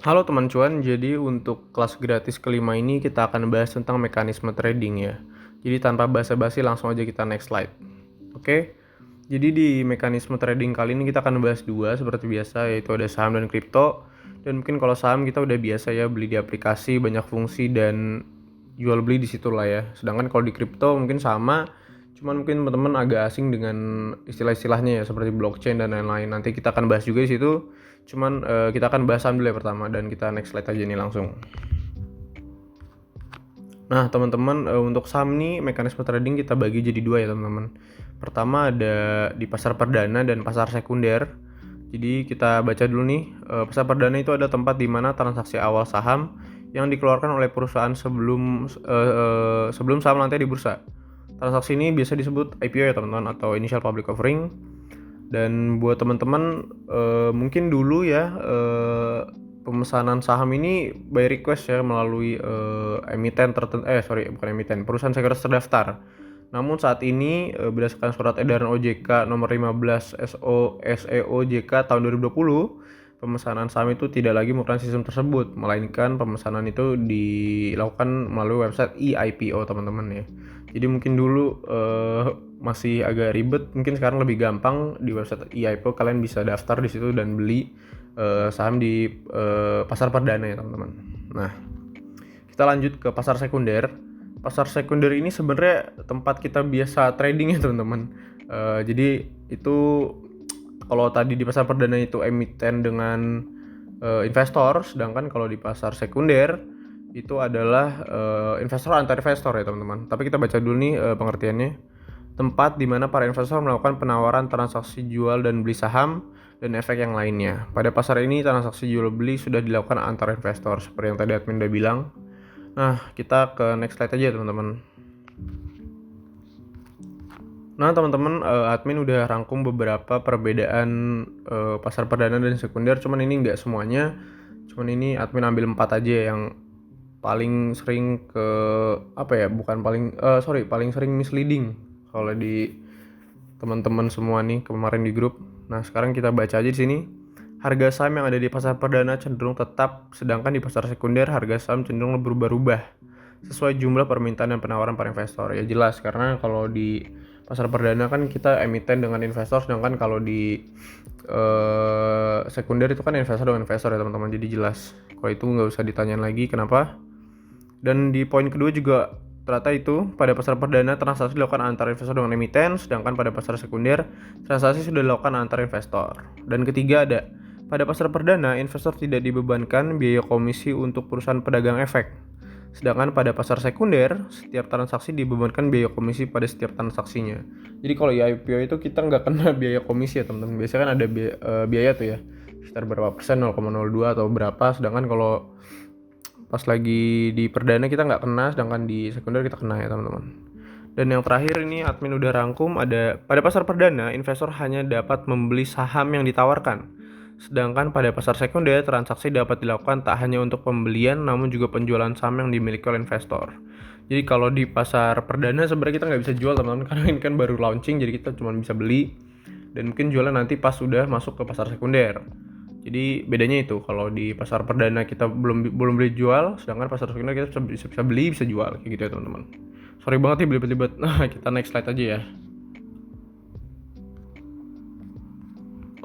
Halo teman cuan, jadi untuk kelas gratis kelima ini kita akan bahas tentang mekanisme trading ya. Jadi tanpa basa-basi langsung aja kita next slide. Oke, jadi di mekanisme trading kali ini kita akan bahas dua seperti biasa, yaitu ada saham dan kripto. Dan mungkin kalau saham kita udah biasa ya beli di aplikasi, banyak fungsi dan jual beli di situ lah ya. Sedangkan kalau di kripto mungkin sama, cuman mungkin teman-teman agak asing dengan istilah-istilahnya ya seperti blockchain dan lain-lain. Nanti kita akan bahas juga di situ. Cuman kita akan bahas saham dulu ya pertama dan kita next slide aja nih langsung. Nah teman-teman, untuk saham nih mekanisme trading kita bagi jadi dua ya teman-teman. Pertama ada di pasar perdana dan pasar sekunder. Jadi kita baca dulu nih, pasar perdana itu ada tempat di mana transaksi awal saham yang dikeluarkan oleh perusahaan sebelum saham lantai di bursa. Transaksi ini biasa disebut IPO ya teman-teman, atau Initial Public Offering. Dan buat teman-teman mungkin dulu ya pemesanan saham ini by request ya melalui emiten tertentu, bukan emiten, perusahaan sekurititas terdaftar. Namun saat ini berdasarkan surat edaran OJK nomor 15 SEOJK tahun 2020, pemesanan saham itu tidak lagi menggunakan sistem tersebut, melainkan pemesanan itu dilakukan melalui website e-IPO teman-teman ya. Jadi mungkin dulu masih agak ribet, mungkin sekarang lebih gampang di website e-IPO kalian bisa daftar di situ dan beli saham di pasar perdana ya teman-teman. Nah, kita lanjut ke pasar sekunder. Pasar sekunder ini sebenarnya tempat kita biasa trading ya teman-teman. Jadi itu kalau tadi di pasar perdana itu emiten dengan investor, sedangkan kalau di pasar sekunder itu adalah investor antar investor ya teman-teman. Tapi kita baca dulu nih pengertiannya. Tempat di mana para investor melakukan penawaran transaksi jual dan beli saham dan efek yang lainnya. Pada pasar ini transaksi jual beli sudah dilakukan antar investor seperti yang tadi admin udah bilang. Nah, kita ke next slide aja teman-teman. Nah teman-teman, admin udah rangkum beberapa perbedaan pasar perdana dan sekunder, cuman ini nggak semuanya. Cuman ini admin ambil 4 aja yang paling sering paling sering misleading kalau di teman-teman semua nih kemarin di grup. Nah, sekarang kita baca aja di sini. Harga saham yang ada di pasar perdana cenderung tetap, sedangkan di pasar sekunder harga saham cenderung berubah-ubah sesuai jumlah permintaan dan penawaran para investor. Ya jelas, karena kalau di pasar perdana kan kita emiten dengan investor, sedangkan kalau di sekunder itu kan investor dengan investor ya teman-teman. Jadi jelas, kalau itu nggak usah ditanyain lagi kenapa. Dan di poin kedua juga ternyata itu pada pasar perdana transaksi dilakukan antara investor dengan emiten, sedangkan pada pasar sekunder transaksi sudah dilakukan antara investor. Dan ketiga ada pada pasar perdana investor tidak dibebankan biaya komisi untuk perusahaan pedagang efek. Sedangkan pada pasar sekunder, setiap transaksi dibebankan biaya komisi pada setiap transaksinya. Jadi kalau IPO itu kita nggak kena biaya komisi ya teman-teman. Biasanya kan ada biaya tuh ya, sekitar berapa persen, 0,02 atau berapa. Sedangkan kalau pas lagi di perdana kita nggak kena, sedangkan di sekunder kita kena ya teman-teman. Dan yang terakhir ini admin udah rangkum, ada pada pasar perdana investor hanya dapat membeli saham yang ditawarkan. Sedangkan pada pasar sekunder transaksi dapat dilakukan tak hanya untuk pembelian namun juga penjualan saham yang dimiliki oleh investor. Jadi kalau di pasar perdana sebenarnya kita nggak bisa jual teman-teman, karena ini kan baru launching, jadi kita cuma bisa beli dan mungkin jualan nanti pas sudah masuk ke pasar sekunder. Jadi bedanya itu, kalau di pasar perdana kita belum beli jual, sedangkan pasar sekunder kita bisa beli, bisa jual kayak gitu ya teman-teman. Sorry banget ya belibet-libet. Nah, kita next slide aja ya.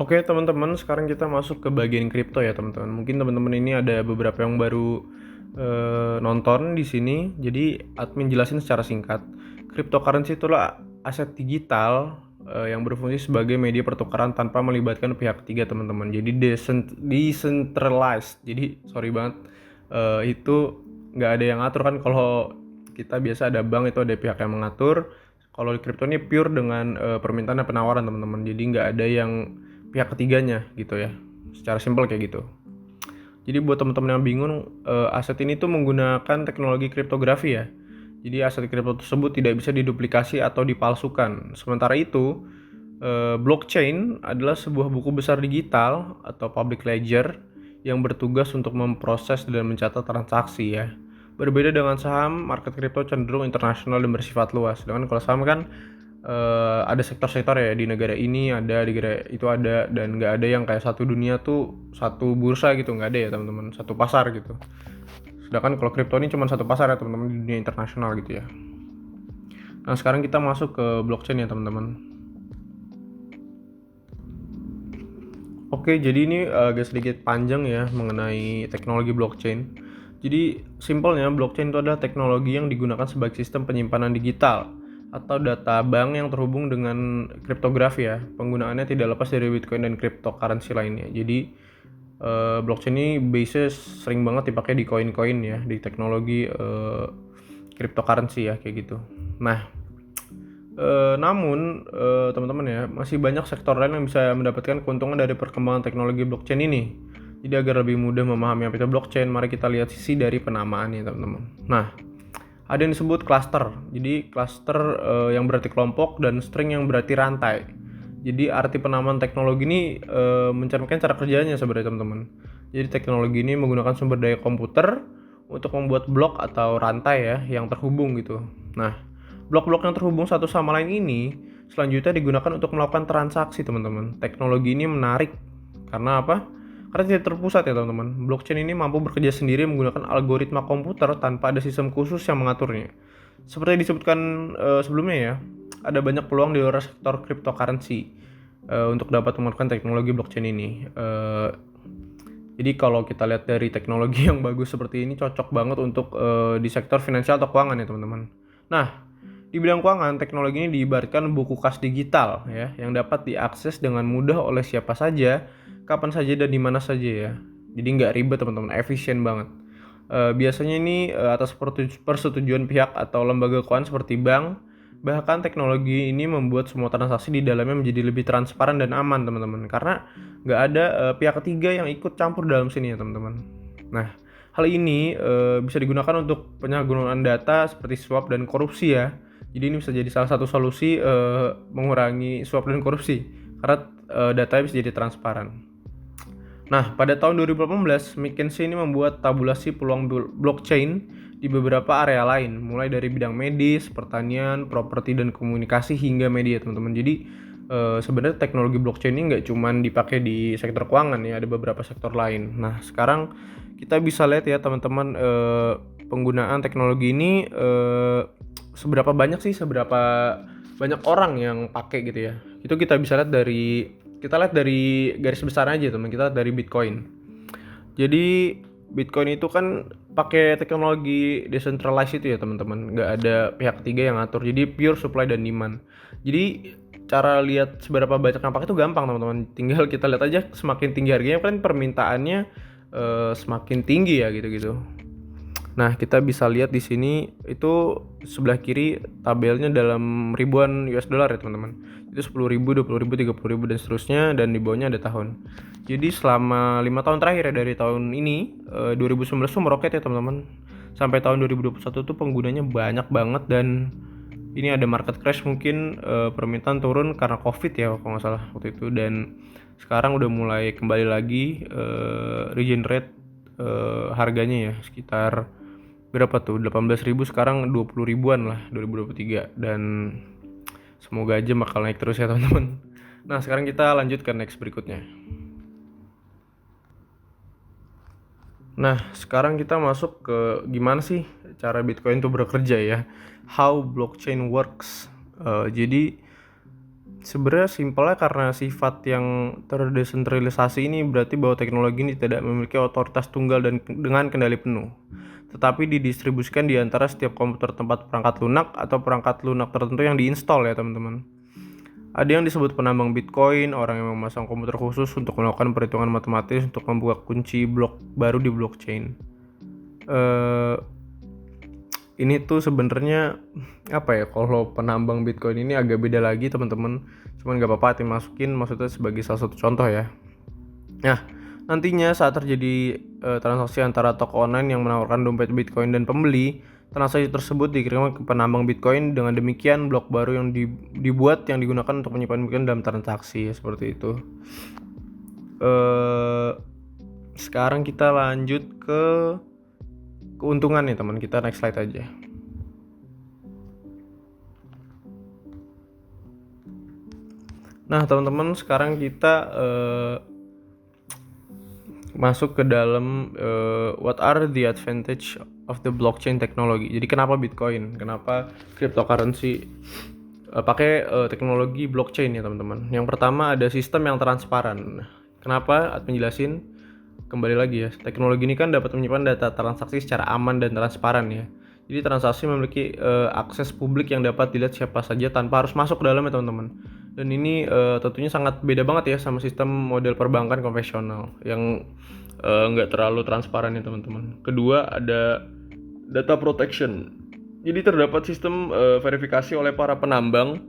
Oke teman-teman, sekarang kita masuk ke bagian kripto ya teman-teman. Mungkin teman-teman ini ada beberapa yang baru nonton di sini. Jadi admin jelasin secara singkat. Cryptocurrency itulah aset digital yang berfungsi sebagai media pertukaran tanpa melibatkan pihak ketiga teman-teman. Jadi decentralized. Jadi sorry banget, itu nggak ada yang ngatur kan. Kalau kita biasa ada bank itu ada pihak yang mengatur. Kalau di kripto ini pure dengan permintaan dan penawaran teman-teman. Jadi nggak ada yang pihak ketiganya gitu ya. Secara simpel kayak gitu. Jadi buat teman-teman yang bingung, aset ini tuh menggunakan teknologi kriptografi ya. Jadi aset kripto tersebut tidak bisa diduplikasi atau dipalsukan. Sementara itu, blockchain adalah sebuah buku besar digital atau public ledger yang bertugas untuk memproses dan mencatat transaksi ya. Berbeda dengan saham, market kripto cenderung internasional dan bersifat luas. Sedangkan kalau saham kan ada sektor-sektor ya, di negara ini ada, di negara itu ada, dan nggak ada yang kayak satu dunia tuh satu bursa gitu, nggak ada ya teman-teman, satu pasar gitu. Sedangkan kalau kripto ini cuma satu pasar ya teman-teman, di dunia internasional gitu ya. Nah sekarang kita masuk ke blockchain ya teman-teman. Oke, jadi ini agak sedikit panjang ya mengenai teknologi blockchain. Jadi simpelnya blockchain itu adalah teknologi yang digunakan sebagai sistem penyimpanan digital atau data bank yang terhubung dengan kriptografi ya. Penggunaannya tidak lepas dari Bitcoin dan cryptocurrency lainnya. Jadi blockchain ini base sering banget dipakai di koin-koin ya, di teknologi cryptocurrency ya kayak gitu. Nah, namun teman-teman ya, masih banyak sektor lain yang bisa mendapatkan keuntungan dari perkembangan teknologi blockchain ini. Jadi agar lebih mudah memahami apa itu blockchain, mari kita lihat sisi dari penamaannya teman-teman. Nah, ada yang disebut cluster. Jadi cluster yang berarti kelompok dan string yang berarti rantai. Jadi arti penamaan teknologi ini mencerminkan cara kerjanya sebenarnya teman-teman. Jadi teknologi ini menggunakan sumber daya komputer untuk membuat blok atau rantai ya yang terhubung gitu. Nah, blok-blok yang terhubung satu sama lain ini selanjutnya digunakan untuk melakukan transaksi teman-teman. Teknologi ini menarik karena apa? Karena tidak terpusat ya teman-teman. Blockchain ini mampu bekerja sendiri menggunakan algoritma komputer tanpa ada sistem khusus yang mengaturnya. Seperti disebutkan sebelumnya ya, ada banyak peluang di luar sektor cryptocurrency untuk dapat menggunakan teknologi blockchain ini. Jadi kalau kita lihat dari teknologi yang bagus seperti ini cocok banget untuk di sektor finansial atau keuangan ya teman-teman. Nah, di bidang keuangan, teknologi ini diibaratkan buku kas digital ya, yang dapat diakses dengan mudah oleh siapa saja, kapan saja dan di mana saja ya. Jadi nggak ribet teman-teman, efisien banget. Biasanya ini atas persetujuan pihak atau lembaga keuangan seperti bank. Bahkan teknologi ini membuat semua transaksi di dalamnya menjadi lebih transparan dan aman teman-teman. Karena nggak ada pihak ketiga yang ikut campur dalam sini ya teman-teman. Nah, hal ini bisa digunakan untuk penyalahgunaan data seperti suap dan korupsi ya. Jadi ini bisa jadi salah satu solusi mengurangi suap dan korupsi karena datanya bisa jadi transparan. Nah, pada tahun 2018, McKinsey ini membuat tabulasi peluang blockchain di beberapa area lain, mulai dari bidang medis, pertanian, properti, dan komunikasi hingga media, teman-teman. Jadi, sebenarnya teknologi blockchain ini nggak cuma dipakai di sektor keuangan ya, ada beberapa sektor lain. Nah, sekarang kita bisa lihat ya, teman-teman, penggunaan teknologi ini seberapa banyak banyak orang yang pakai gitu ya. Itu kita bisa lihat dari garis besar aja teman, kita lihat dari Bitcoin. Jadi Bitcoin itu kan pakai teknologi decentralized itu ya teman-teman, nggak ada pihak ketiga yang ngatur, jadi pure supply dan demand. Jadi cara lihat seberapa banyak yang pakai itu gampang teman-teman, tinggal kita lihat aja semakin tinggi harganya kan permintaannya semakin tinggi ya gitu-gitu. Nah, kita bisa lihat di sini itu sebelah kiri tabelnya dalam ribuan US dollar ya teman-teman. Itu 10.000, 20.000, 30.000 dan seterusnya, dan di bawahnya ada tahun. Jadi selama 5 tahun terakhir ya, dari tahun ini 2019 tuh meroket ya teman-teman. Sampai tahun 2021 tuh penggunanya banyak banget, dan ini ada market crash mungkin, permintaan turun karena Covid ya kalau nggak salah waktu itu, dan sekarang udah mulai kembali lagi regenerate harganya ya, sekitar berapa tuh, 18.000, sekarang 20 ribuan lah 2023, dan semoga aja bakal naik terus ya teman-teman. Nah sekarang kita lanjut ke next berikutnya. Nah sekarang kita masuk ke gimana sih cara Bitcoin itu bekerja ya, how blockchain works. Jadi sebenarnya simpelnya karena sifat yang terdesentralisasi ini berarti bahwa teknologi ini tidak memiliki otoritas tunggal dan dengan kendali penuh, tetapi didistribusikan di antara setiap komputer tempat perangkat lunak atau perangkat lunak tertentu yang diinstal ya teman-teman. Ada yang disebut penambang Bitcoin, orang yang memasang komputer khusus untuk melakukan perhitungan matematis untuk membuka kunci blok baru di blockchain. Ini tuh sebenarnya apa ya, kalau penambang Bitcoin ini agak beda lagi teman-teman. Cuman gak apa-apa dimasukin, maksudnya sebagai salah satu contoh ya. Nah, nantinya saat terjadi transaksi antara toko online yang menawarkan dompet Bitcoin dan pembeli, transaksi tersebut dikirimkan ke penambang Bitcoin. Dengan demikian, blok baru yang dibuat yang digunakan untuk menyimpan Bitcoin dalam transaksi ya, seperti itu. Sekarang kita lanjut ke keuntungan nih teman, kita next slide aja. Nah, teman-teman, sekarang kita masuk ke dalam what are the advantage of the blockchain technology. Jadi kenapa Bitcoin, kenapa cryptocurrency pakai teknologi blockchain ya teman-teman. Yang pertama ada sistem yang transparan. Kenapa? Admin jelasin. Kembali lagi ya, teknologi ini kan dapat menyimpan data transaksi secara aman dan transparan ya. Jadi transaksi memiliki akses publik yang dapat dilihat siapa saja tanpa harus masuk ke dalamnya teman-teman. Dan ini tentunya sangat beda banget ya sama sistem model perbankan konvensional yang nggak terlalu transparan ya teman-teman. Kedua ada data protection. Jadi terdapat sistem verifikasi oleh para penambang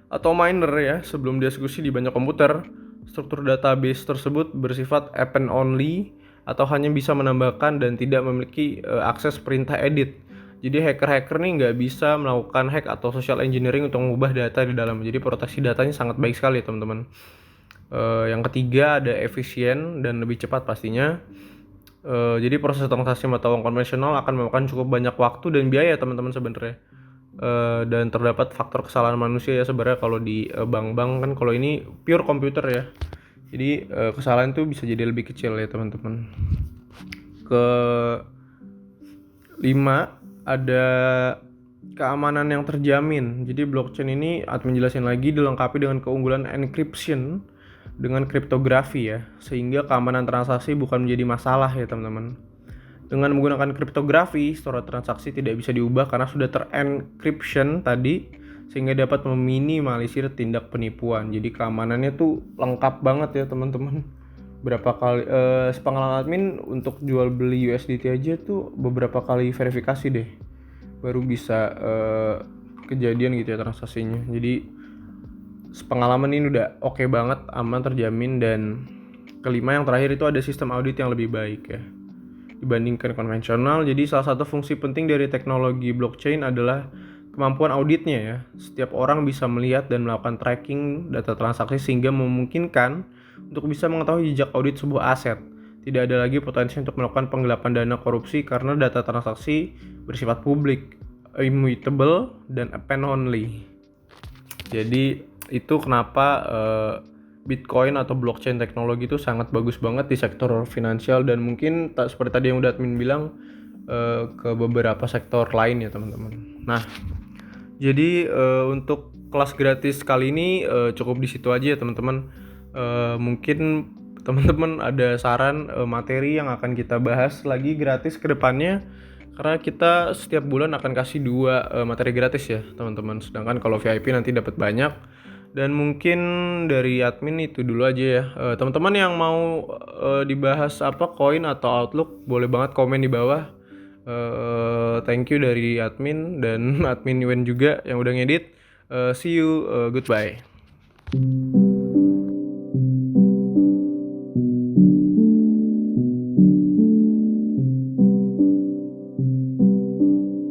atau miner ya sebelum dieksekusi di banyak komputer. Struktur database tersebut bersifat append only atau hanya bisa menambahkan dan tidak memiliki akses perintah edit. Jadi hacker-hacker nih nggak bisa melakukan hack atau social engineering untuk mengubah data di dalam. Jadi proteksi datanya sangat baik sekali ya teman-teman. Yang ketiga ada efisien dan lebih cepat pastinya. Jadi proses transaksi mata uang konvensional akan memakan cukup banyak waktu dan biaya teman-teman sebenarnya. Dan terdapat faktor kesalahan manusia ya sebenarnya kalau di bank-bank kan, kalau ini pure komputer ya. Jadi kesalahan itu bisa jadi lebih kecil ya teman-teman. Ke 5 ada keamanan yang terjamin. Jadi blockchain ini admin jelasin lagi dilengkapi dengan keunggulan encryption dengan kriptografi ya, sehingga keamanan transaksi bukan menjadi masalah ya teman-teman. Dengan menggunakan kriptografi, store transaksi tidak bisa diubah karena sudah terencryption tadi, sehingga dapat meminimalisir tindak penipuan. Jadi keamanannya tuh lengkap banget ya teman-teman. Berapa kali sepengalaman admin untuk jual beli USDT aja tuh beberapa kali verifikasi deh, baru bisa kejadian gitu ya transaksinya. Jadi sepengalaman ini udah oke banget, aman, terjamin. Dan kelima yang terakhir itu ada sistem audit yang lebih baik ya dibandingkan konvensional. Jadi salah satu fungsi penting dari teknologi blockchain adalah kemampuan auditnya ya. Setiap orang bisa melihat dan melakukan tracking data transaksi sehingga memungkinkan untuk bisa mengetahui jejak audit sebuah aset. Tidak ada lagi potensi untuk melakukan penggelapan dana korupsi karena data transaksi bersifat publik, immutable, dan append only. Jadi itu kenapa Bitcoin atau blockchain teknologi itu sangat bagus banget di sektor finansial, dan mungkin seperti tadi yang udah admin bilang ke beberapa sektor lain ya teman-teman. Nah, jadi untuk kelas gratis kali ini cukup di situ aja ya teman-teman. Mungkin teman-teman ada saran materi yang akan kita bahas lagi gratis ke depannya, karena kita setiap bulan akan kasih 2 materi gratis ya teman-teman. Sedangkan kalau VIP nanti dapat banyak. Dan mungkin dari admin itu dulu aja ya. Teman-teman yang mau dibahas apa, koin atau outlook, boleh banget komen di bawah. Thank you dari admin dan admin Wen juga yang udah ngedit. See you, goodbye.